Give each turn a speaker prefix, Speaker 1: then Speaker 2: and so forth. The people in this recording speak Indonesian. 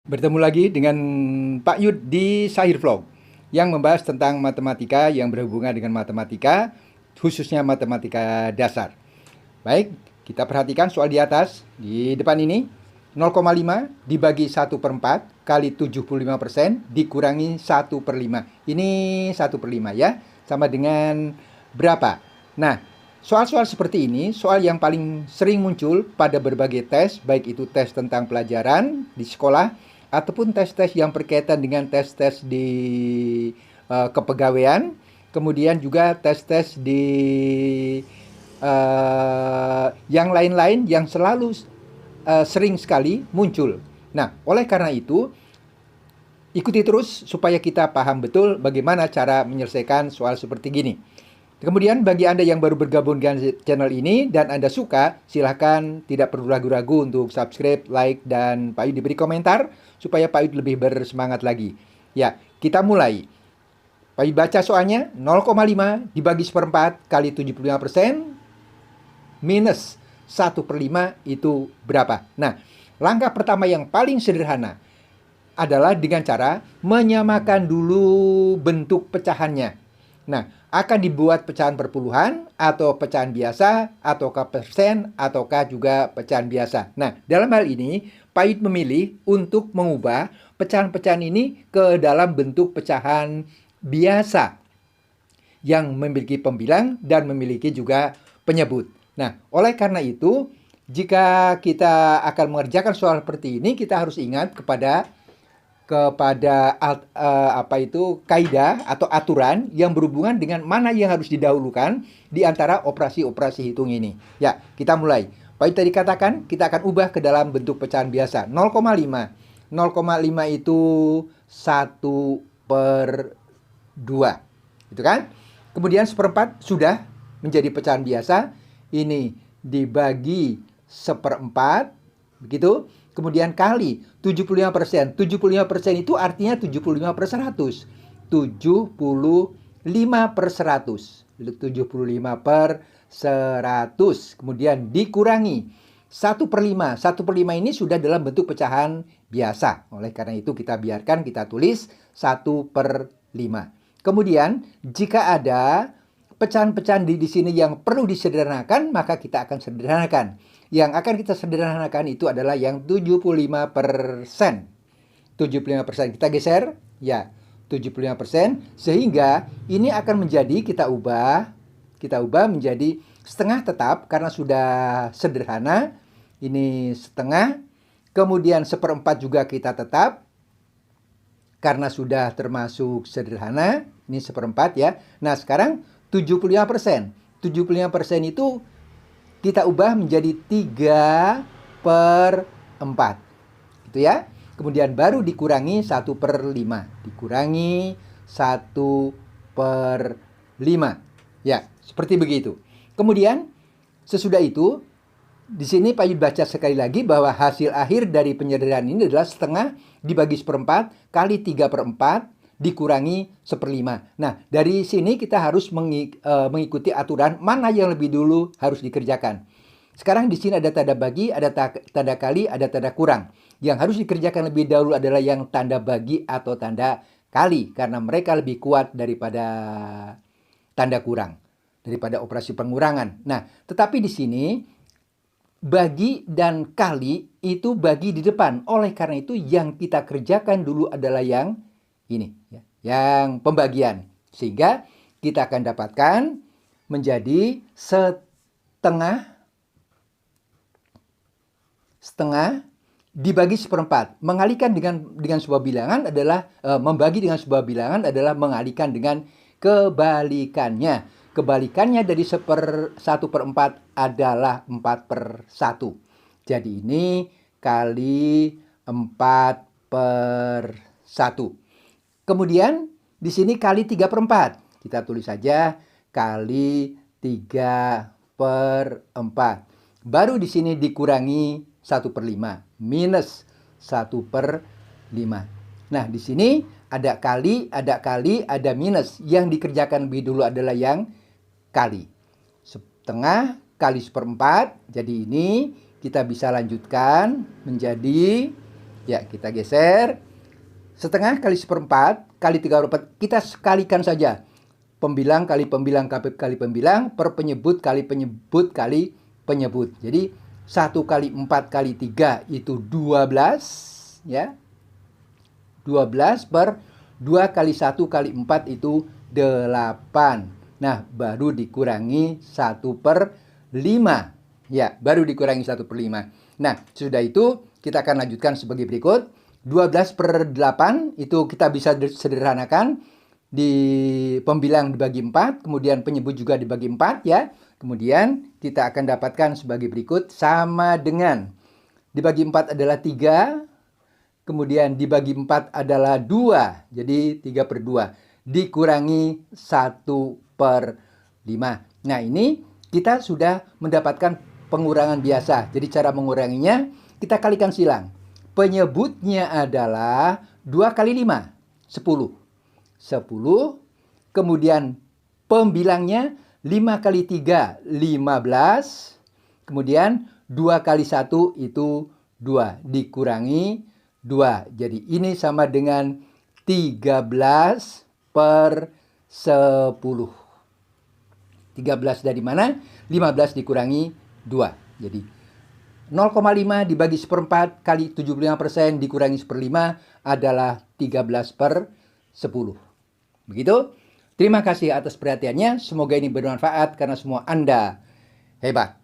Speaker 1: Bertemu lagi dengan Pak Yud di Sahir Vlog yang membahas tentang matematika yang berhubungan dengan matematika, khususnya matematika dasar. Baik, kita perhatikan soal di atas, di depan ini. 0,5 dibagi 1/4 kali 75% dikurangi 1/5. Ini 1/5 ya, sama dengan berapa? Nah, soal-soal seperti ini, soal yang paling sering muncul pada berbagai tes, baik itu tes tentang pelajaran di sekolah, ataupun tes-tes yang berkaitan dengan tes-tes di kepegawaian, kemudian juga tes-tes di yang lain-lain yang selalu sering sekali muncul. Nah, oleh karena itu, ikuti terus supaya kita paham betul bagaimana cara menyelesaikan soal seperti gini. Kemudian bagi Anda yang baru bergabung dengan channel ini dan Anda suka, silahkan tidak perlu ragu-ragu untuk subscribe, like, dan Pak Yud diberi komentar supaya Pak Yud lebih bersemangat lagi. Ya, kita mulai. Pak Yud baca soalnya, 0,5 dibagi 1/4 kali 75% minus 1/5 itu berapa? Nah, langkah pertama yang paling sederhana adalah dengan cara menyamakan dulu bentuk pecahannya. Nah, akan dibuat pecahan perpuluhan atau pecahan biasa, ataukah persen, ataukah juga pecahan biasa. Nah, dalam hal ini, Pak Yud memilih untuk mengubah pecahan-pecahan ini ke dalam bentuk pecahan biasa yang memiliki pembilang dan memiliki juga penyebut. Nah, oleh karena itu, jika kita akan mengerjakan soal seperti ini, kita harus ingat kepada kaidah atau aturan yang berhubungan dengan mana yang harus didahulukan di antara operasi-operasi hitung ini. Ya, kita mulai. Pak Yud tadi katakan kita akan ubah ke dalam bentuk pecahan biasa. 0,5. 0,5 itu 1/2. Itu kan? Kemudian 1/4 sudah menjadi pecahan biasa. Ini dibagi 1/4. Begitu. Kemudian kali 75%. 75% itu artinya 75/100. 75/100. 75/100. Kemudian dikurangi 1/5. 1/5 ini sudah dalam bentuk pecahan biasa. Oleh karena itu kita biarkan, kita tulis 1/5. Kemudian jika ada pecahan-pecahan di sini yang perlu disederhanakan, maka kita akan sederhanakan. Yang akan kita sederhanakan itu adalah yang 75%. 75% kita geser, ya, 75%, sehingga ini akan menjadi kita ubah menjadi setengah tetap karena sudah sederhana. Ini setengah. Kemudian 1/4 juga kita tetap karena sudah termasuk sederhana. Ini 1/4 ya. Nah, sekarang 75%. 75% itu kita ubah menjadi 3/4. Gitu ya. Kemudian baru dikurangi 1/5. Dikurangi 1/5. Ya, seperti begitu. Kemudian sesudah itu, di sini Pak Yud baca sekali lagi bahwa hasil akhir dari penyederhanaan ini adalah setengah dibagi 1/4 kali 3/4 dikurangi 1/5. Nah, dari sini kita harus mengikuti aturan mana yang lebih dulu harus dikerjakan. Sekarang di sini ada tanda bagi, ada tanda kali, ada tanda kurang. Yang harus dikerjakan lebih dahulu adalah yang tanda bagi atau tanda kali, karena mereka lebih kuat daripada tanda kurang, daripada operasi pengurangan. Nah, tetapi di sini bagi dan kali itu bagi di depan. Oleh karena itu yang kita kerjakan dulu adalah yang ini, ya, yang pembagian. Sehingga kita akan dapatkan menjadi setengah dibagi 1/4. Mengalihkan dengan sebuah bilangan adalah membagi dengan sebuah bilangan adalah mengalihkan dengan kebalikannya. Kebalikannya dari 1/4 adalah 4/1. Jadi ini kali 4/1. Kemudian di sini kali 3/4. Kita tulis saja kali 3/4. Baru di sini dikurangi 1/5 minus 1/5. Nah, di sini ada kali, ada minus. Yang dikerjakan lebih dulu adalah yang kali. Setengah kali 1/4. Jadi ini kita bisa lanjutkan menjadi Ya, kita geser. Setengah kali seperempat kali 3/4. Kita sekalikan saja. Pembilang kali pembilang kali pembilang per penyebut kali penyebut kali penyebut. Jadi 1 kali 4 kali 3 itu 12, ya. 12 per 2 kali 1 kali 4 itu 8. Nah, baru dikurangi 1/5. Ya, baru dikurangi 1/5. Nah, sudah itu kita akan lanjutkan sebagai berikut. 12/8 itu kita bisa sederhanakan. Di pembilang dibagi 4, kemudian penyebut juga dibagi 4 ya. Kemudian kita akan dapatkan sebagai berikut, sama dengan dibagi 4 adalah 3, kemudian dibagi 4 adalah 2, jadi 3/2, dikurangi 1/5. Nah, ini kita sudah mendapatkan pengurangan biasa. Jadi cara menguranginya, kita kalikan silang. Penyebutnya adalah 2 kali 5, 10. 10, kemudian pembilangnya 5 kali 3, 15, kemudian 2 kali 1 itu 2, dikurangi 2. Jadi ini sama dengan 13/10. 13 dari mana? 15 dikurangi 2. Jadi 0,5 dibagi seperempat kali 75% dikurangi 1/5 adalah 13/10. Begitu. Terima kasih atas perhatiannya. Semoga ini bermanfaat karena semua Anda hebat.